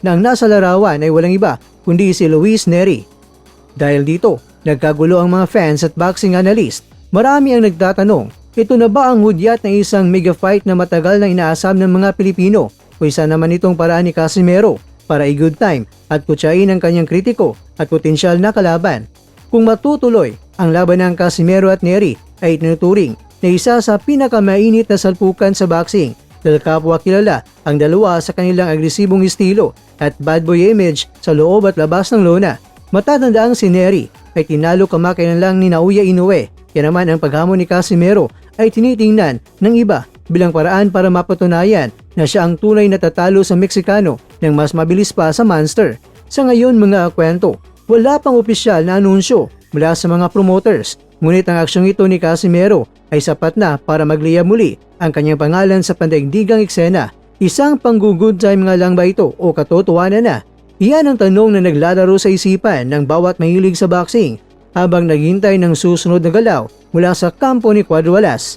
na ang nasa larawan ay walang iba kundi si Luis Nery. Dahil dito, nagkagulo ang mga fans at boxing analyst. Marami ang nagtatanong, ito na ba ang hudyat ng isang mega fight na matagal na inaasam ng mga Pilipino o isa naman itong paraan ni Casimero para i-good time at kutsain ang kanyang kritiko at potensyal na kalaban? Kung matutuloy, ang laban ng Casimero at Nery ay tinuturing na isa sa pinakamainit na salpukan sa boxing dahil kapwa kilala ang dalawa sa kanilang agresibong estilo at bad boy image sa loob at labas ng lona. Matatandaang si Nery ay tinalo kamakailan lang ni Naoya Inoue, kaya naman ang paghamon ni Casimero ay tinitingnan ng iba bilang paraan para mapatunayan na siya ang tunay na tatalo sa Meksikano ng mas mabilis pa sa monster. Sa ngayon mga kwento, wala pang opisyal na anunsyo mula sa mga promoters, ngunit ang aksyong ito ni Casimero ay sapat na para magliyab muli ang kanyang pangalan sa pandaigdigang eksena. Isang pang-good time nga lang ba ito o katotohanan na? Iyan ang tanong na naglalaro sa isipan ng bawat mahilig sa boxing habang naghintay ng susunod na galaw mula sa kampo ni Cuadro Alas.